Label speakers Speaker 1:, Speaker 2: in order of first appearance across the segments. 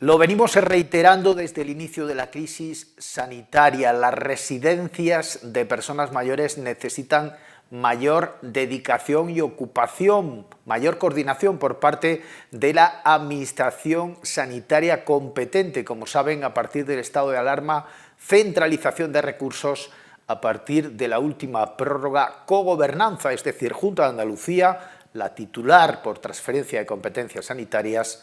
Speaker 1: Lo venimos reiterando desde el inicio de la crisis sanitaria. Las residencias de personas mayores necesitan mayor dedicación y ocupación, mayor coordinación por parte de la Administración sanitaria competente. Como saben, a partir del estado de alarma, centralización de recursos a partir de la última prórroga, cogobernanza, es decir, Junta de Andalucía, la titular por transferencia de competencias sanitarias,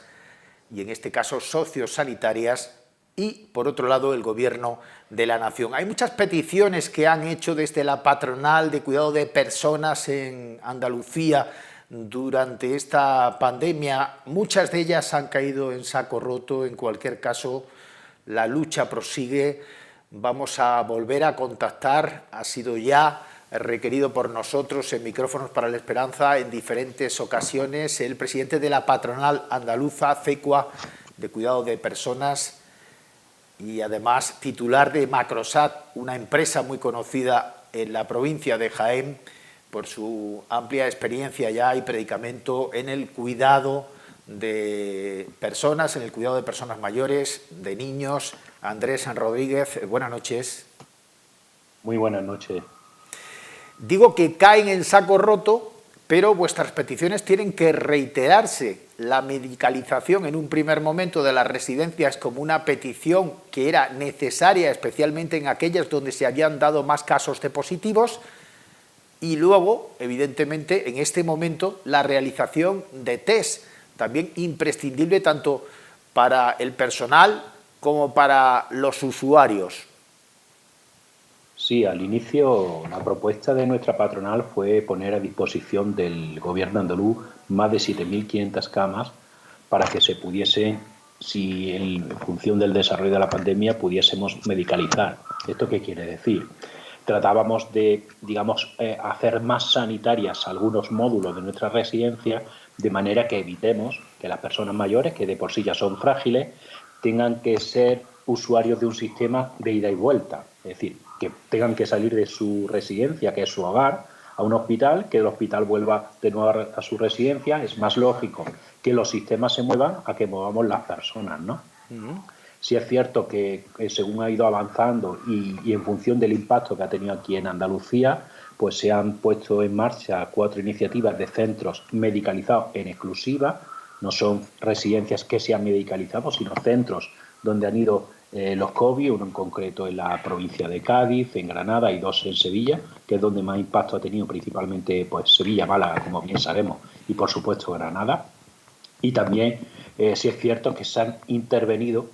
Speaker 1: y en este caso sociosanitarias, y por otro lado el Gobierno de la Nación. Hay muchas peticiones que han hecho desde la patronal de cuidado de personas en Andalucía durante esta pandemia. Muchas de ellas han caído en saco roto. En cualquier caso, la lucha prosigue. Vamos a volver a contactar. Ha sido ya requerido por nosotros en Micrófonos para la Esperanza en diferentes ocasiones el presidente de la patronal andaluza, CECUA, de cuidado de personas, y además titular de Macrosat, una empresa muy conocida en la provincia de Jaén por su amplia experiencia ya y predicamento en el cuidado de personas, en el cuidado de personas mayores, de niños. Andrés San Rodríguez, buenas noches.
Speaker 2: Muy buenas noches.
Speaker 1: Digo que caen en saco roto, pero vuestras peticiones tienen que reiterarse. La medicalización en un primer momento de las residencias como una petición que era necesaria, especialmente en aquellas donde se habían dado más casos de positivos, y luego, evidentemente, en este momento, la realización de test, también imprescindible tanto para el personal como para los usuarios.
Speaker 2: Sí, al inicio la propuesta de nuestra patronal fue poner a disposición del Gobierno andaluz más de 7.500 camas para que se pudiese, si en función del desarrollo de la pandemia, pudiésemos medicalizar. ¿Esto qué quiere decir? Tratábamos de, digamos, hacer más sanitarias algunos módulos de nuestra residencia, de manera que evitemos que las personas mayores, que de por sí ya son frágiles, tengan que ser usuarios de un sistema de ida y vuelta. Es decir, que tengan que salir de su residencia, que es su hogar, a un hospital, que el hospital vuelva de nuevo a su residencia. Es más lógico que los sistemas se muevan a que movamos las personas, ¿no? Sí es cierto que según ha ido avanzando y en función del impacto que ha tenido aquí en Andalucía, pues se han puesto en marcha 4 iniciativas de centros medicalizados en exclusiva. No son residencias que se han medicalizado, sino centros donde han ido los COVID, uno en concreto en la provincia de Cádiz, en Granada, y 2 en Sevilla, que es donde más impacto ha tenido, principalmente pues Sevilla, Málaga, como bien sabemos, y por supuesto Granada. Y también sí es cierto que se han intervenido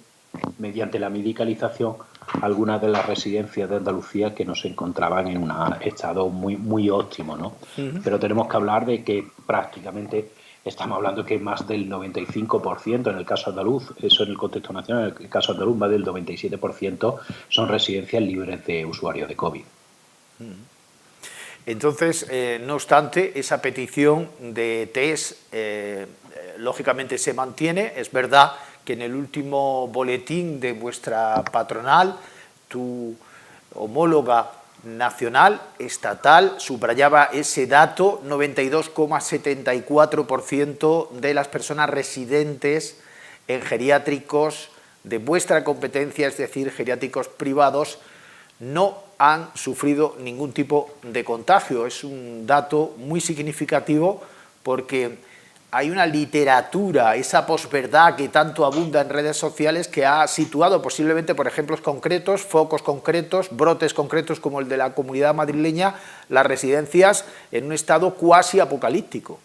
Speaker 2: mediante la medicalización algunas de las residencias de Andalucía que no se encontraban en un estado muy óptimo, ¿no? Pero tenemos que hablar de que prácticamente estamos hablando que más del 95% en el caso andaluz, eso en el contexto nacional, en el caso andaluz más del 97% son residencias libres de usuarios de COVID.
Speaker 1: Entonces, no obstante, esa petición de test lógicamente se mantiene. Es verdad que en el último boletín de vuestra patronal, tu homóloga nacional, estatal, subrayaba ese dato: 92,74% de las personas residentes en geriátricos de vuestra competencia, es decir, geriátricos privados, no han sufrido ningún tipo de contagio. Es un dato muy significativo porque hay una literatura, esa posverdad que tanto abunda en redes sociales, que ha situado posiblemente por ejemplos concretos, focos concretos, brotes concretos como el de la Comunidad madrileña, las residencias en un estado cuasi apocalíptico.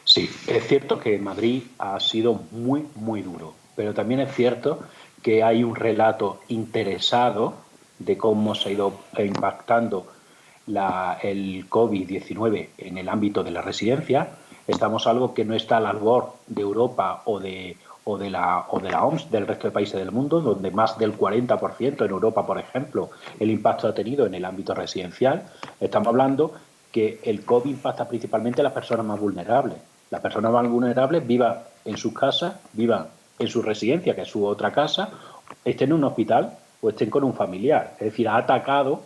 Speaker 2: Sí, es cierto que Madrid ha sido muy duro, pero también es cierto que hay un relato interesado de cómo se ha ido impactando el COVID-19 en el ámbito de la residencia. Estamos algo que no está al albor de Europa o de la OMS, del resto de países del mundo, donde más del 40% en Europa, por ejemplo, el impacto ha tenido en el ámbito residencial. Estamos hablando que el COVID impacta principalmente a las personas más vulnerables. Las personas más vulnerables vivan en sus casas, vivan en su residencia, que es su otra casa, estén en un hospital o estén con un familiar. Es decir, ha atacado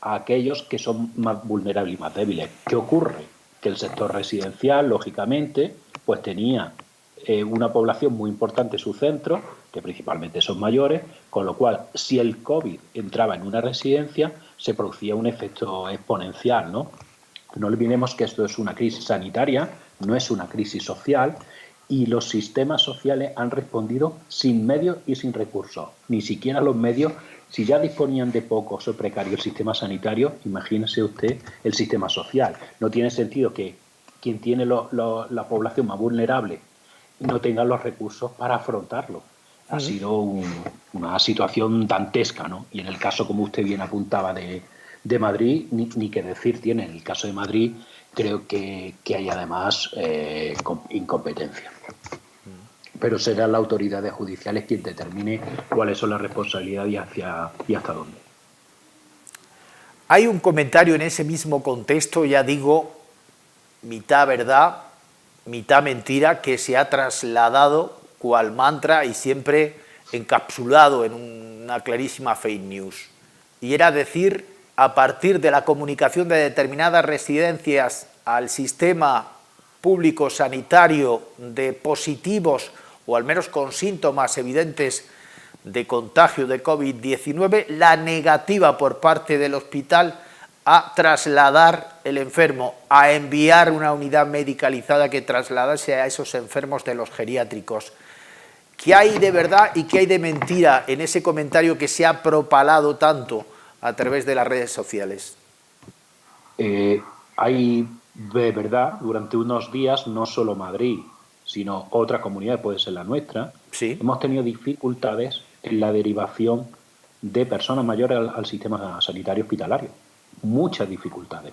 Speaker 2: a aquellos que son más vulnerables y más débiles. ¿Qué ocurre? Que el sector residencial, lógicamente, pues tenía una población muy importante su centro, que principalmente son mayores, con lo cual, si el COVID entraba en una residencia, se producía un efecto exponencial, ¿no? No olvidemos que esto es una crisis sanitaria, no es una crisis social, y los sistemas sociales han respondido sin medios y sin recursos. Ni siquiera los medios, si ya disponían de pocos o precarios el sistema sanitario, imagínese usted el sistema social. No tiene sentido que quien tiene la población más vulnerable no tenga los recursos para afrontarlo. Ha sido una situación dantesca, ¿no? Y en el caso, como usted bien apuntaba, de Madrid, ni qué decir tiene. En el caso de Madrid, creo que hay además incompetencia. Pero serán las autoridades judiciales quien determine cuáles son las responsabilidades y hasta dónde.
Speaker 1: Hay un comentario en ese mismo contexto, ya digo, mitad verdad, mitad mentira, que se ha trasladado cual mantra y siempre encapsulado en una clarísima fake news. Y era decir, a partir de la comunicación de determinadas residencias al sistema público sanitario de positivos o al menos con síntomas evidentes de contagio de COVID-19, la negativa por parte del hospital a trasladar el enfermo, a enviar una unidad medicalizada que trasladase a esos enfermos de los geriátricos. ¿Qué hay de verdad y qué hay de mentira en ese comentario que se ha propalado tanto a través de las redes sociales?
Speaker 2: Hay de verdad, durante unos días, no solo Madrid, sino otra comunidad, puede ser la nuestra,
Speaker 1: sí,
Speaker 2: hemos tenido dificultades en la derivación de personas mayores al sistema sanitario hospitalario. Muchas dificultades.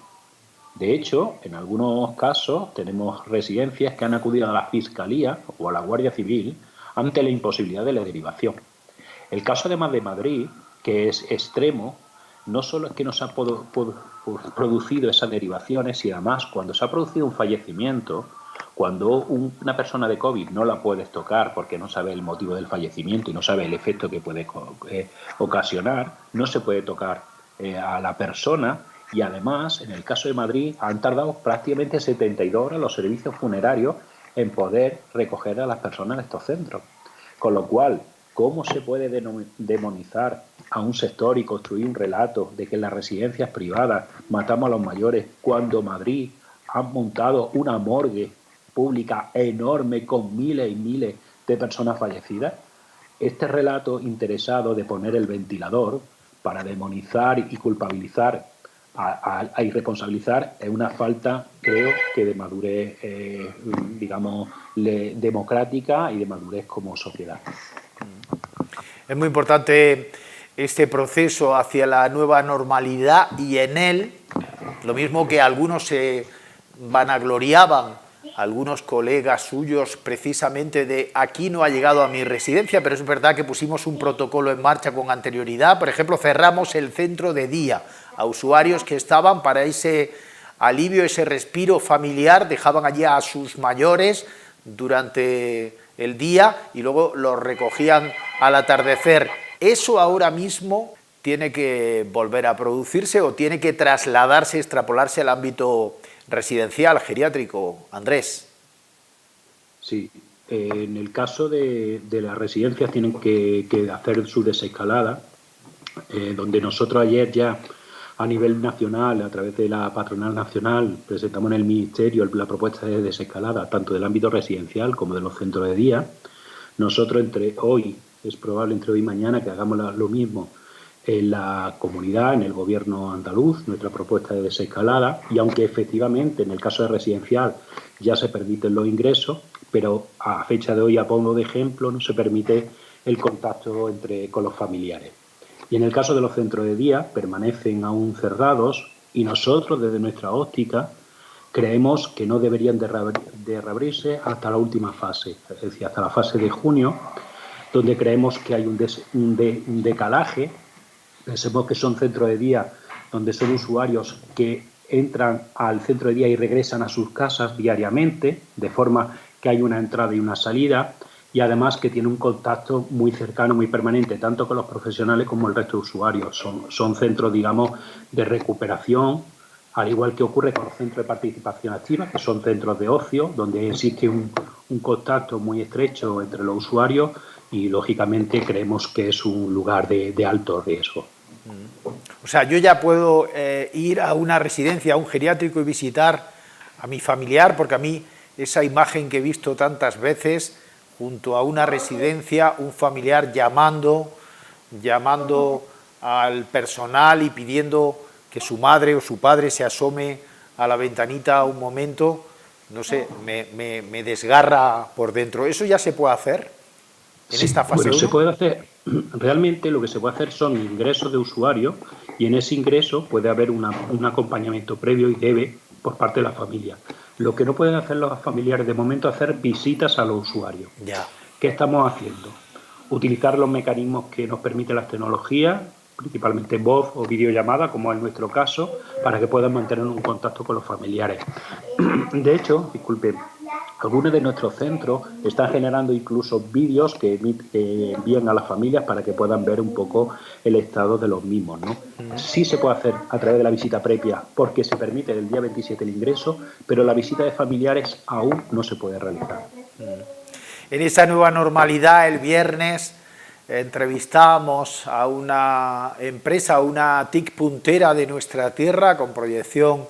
Speaker 2: De hecho, en algunos casos tenemos residencias que han acudido a la Fiscalía o a la Guardia Civil ante la imposibilidad de la derivación. El caso además de Madrid, que es extremo, no solo es que nos ha producido esas derivaciones, y además cuando se ha producido un fallecimiento, cuando una persona de COVID no la puedes tocar porque no sabe el motivo del fallecimiento y no sabe el efecto que puede ocasionar, no se puede tocar a la persona, y además, en el caso de Madrid, han tardado prácticamente 72 horas los servicios funerarios en poder recoger a las personas de estos centros. Con lo cual, ¿cómo se puede demonizar a un sector y construir un relato de que en las residencias privadas matamos a los mayores cuando Madrid ha montado una morgue pública enorme con miles y miles de personas fallecidas? Este relato interesado de poner el ventilador para demonizar y culpabilizar a irresponsabilizar es una falta, creo, que de madurez, digamos, democrática y de madurez como sociedad.
Speaker 1: Es muy importante este proceso hacia la nueva normalidad, y en él, lo mismo que algunos se vanagloriaban, algunos colegas suyos, precisamente de aquí no ha llegado a mi residencia, pero es verdad que pusimos un protocolo en marcha con anterioridad. Por ejemplo, cerramos el centro de día a usuarios que estaban para ese alivio, ese respiro familiar, dejaban allí a sus mayores durante el día y luego los recogían al atardecer. Eso ahora mismo tiene que volver a producirse o tiene que trasladarse, extrapolarse al ámbito residencial, geriátrico. Andrés.
Speaker 2: Sí, en el caso de las residencias tienen que hacer su desescalada, donde nosotros ayer ya a nivel nacional, a través de la patronal nacional, presentamos en el Ministerio la propuesta de desescalada, tanto del ámbito residencial como de los centros de día. Nosotros es probable entre hoy y mañana que hagamos lo mismo en la comunidad, en el gobierno andaluz, nuestra propuesta de desescalada, y aunque efectivamente en el caso de residencial ya se permiten los ingresos, pero a fecha de hoy, a modo de ejemplo, no se permite el contacto con los familiares. Y en el caso de los centros de día permanecen aún cerrados, y nosotros desde nuestra óptica creemos que no deberían de reabrirse hasta la última fase, es decir, hasta la fase de junio, donde creemos que hay un decalaje. Pensemos que son centros de día donde son usuarios que entran al centro de día y regresan a sus casas diariamente, de forma que hay una entrada y una salida, y además que tiene un contacto muy cercano, muy permanente, tanto con los profesionales como el resto de usuarios. Son centros, digamos, de recuperación al igual que ocurre con los centros de participación activa, que son centros de ocio, donde existe un contacto muy estrecho entre los usuarios y, lógicamente, creemos que es un lugar de alto riesgo.
Speaker 1: O sea, yo ya puedo ir a una residencia, a un geriátrico y visitar a mi familiar, porque a mí esa imagen que he visto tantas veces, junto a una residencia, un familiar llamando al personal y pidiendo que su madre o su padre se asome a la ventanita un momento, no sé, me desgarra por dentro. ¿Eso ya se puede hacer en esta fase 1?
Speaker 2: Bueno, se puede hacer. Realmente lo que se puede hacer son ingresos de usuarios y en ese ingreso puede haber un acompañamiento previo y debe por parte de la familia. Lo que no pueden hacer los familiares de momento es hacer visitas a los usuarios.
Speaker 1: Ya.
Speaker 2: ¿Qué estamos haciendo? Utilizar los mecanismos que nos permiten las tecnologías, principalmente voz o videollamada, como es nuestro caso, para que puedan mantener un contacto con los familiares. De hecho, disculpen, algunos de nuestros centros están generando incluso vídeos que envían a las familias para que puedan ver un poco el estado de los mismos, ¿no? Sí se puede hacer a través de la visita previa porque se permite el día 27 el ingreso, pero la visita de familiares aún no se puede realizar.
Speaker 1: En esa nueva normalidad, el viernes entrevistamos a una empresa, a una TIC puntera de nuestra tierra con proyección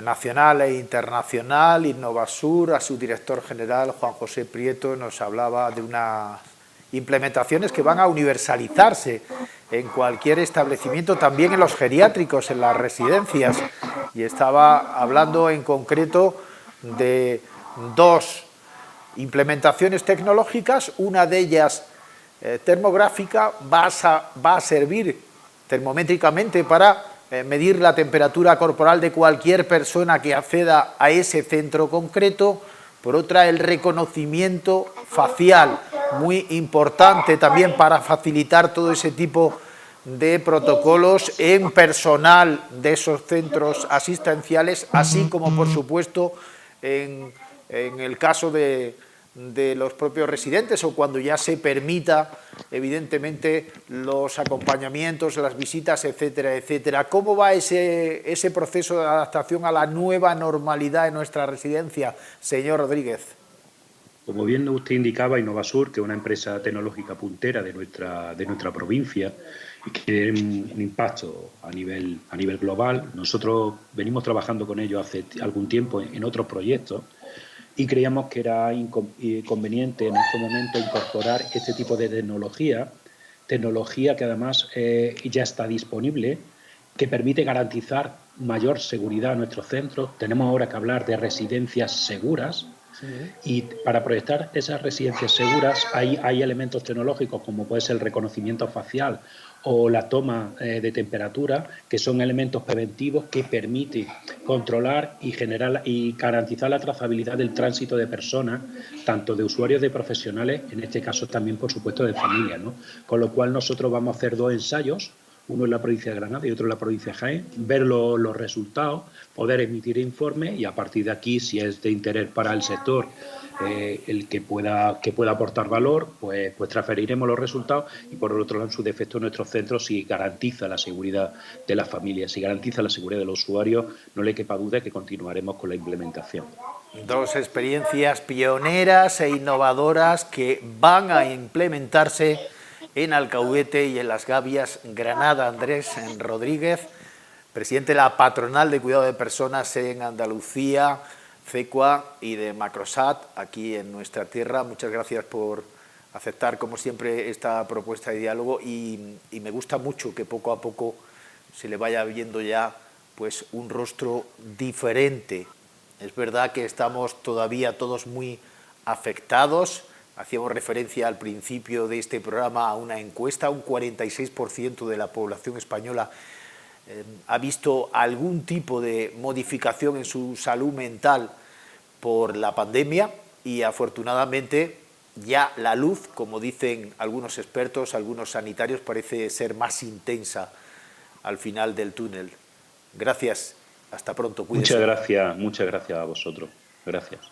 Speaker 1: nacional e internacional, Innovasur, a su director general, Juan José Prieto, nos hablaba de unas implementaciones que van a universalizarse en cualquier establecimiento, también en los geriátricos, en las residencias, y estaba hablando en concreto de 2 implementaciones tecnológicas, una de ellas termográfica, va a servir termométricamente para medir la temperatura corporal de cualquier persona que acceda a ese centro concreto. Por otra, el reconocimiento facial, muy importante también para facilitar todo ese tipo de protocolos en personal de esos centros asistenciales, así como, por supuesto, en el caso de los propios residentes o cuando ya se permita, evidentemente, los acompañamientos, las visitas, etcétera, etcétera. ¿Cómo va ese proceso de adaptación a la nueva normalidad en nuestra residencia, señor Rodríguez?
Speaker 2: Como bien usted indicaba, Innovasur, que es una empresa tecnológica puntera de nuestra provincia y que tiene un impacto a nivel global, nosotros venimos trabajando con ellos hace algún tiempo en otros proyectos y creíamos que era conveniente en este momento incorporar este tipo de tecnología que además ya está disponible, que permite garantizar mayor seguridad a nuestros centros. Tenemos ahora que hablar de residencias seguras. Sí. Y para proyectar esas residencias seguras hay elementos tecnológicos como puede ser el reconocimiento facial o la toma de temperatura, que son elementos preventivos que permiten controlar y generar y garantizar la trazabilidad del tránsito de personas, tanto de usuarios de profesionales, en este caso también, por supuesto, de familias, ¿no? Con lo cual nosotros vamos a hacer 2 ensayos, uno en la provincia de Granada y otro en la provincia de Jaén, ver los resultados, poder emitir informes y a partir de aquí, si es de interés para el sector, el que pueda aportar valor, pues transferiremos los resultados y por otro lado, en su defecto, nuestros centros, si garantiza la seguridad de las familias, si garantiza la seguridad de los usuarios, no le quepa duda que continuaremos con la implementación.
Speaker 1: 2 experiencias pioneras e innovadoras que van a implementarse en Alcahuete y en Las Gavias, Granada. Andrés Rodríguez, presidente de la Patronal de Cuidado de Personas en Andalucía, CECUA y de Macrosat, aquí en nuestra tierra. Muchas gracias por aceptar, como siempre, esta propuesta de diálogo y me gusta mucho que poco a poco se le vaya viendo ya pues un rostro diferente. Es verdad que estamos todavía todos muy afectados. Hacíamos referencia al principio de este programa a una encuesta, un 46% de la población española ha visto algún tipo de modificación en su salud mental por la pandemia y afortunadamente ya la luz, como dicen algunos expertos, algunos sanitarios, parece ser más intensa al final del túnel. Gracias, hasta pronto, cuídense.
Speaker 2: Muchas gracias a vosotros. Gracias.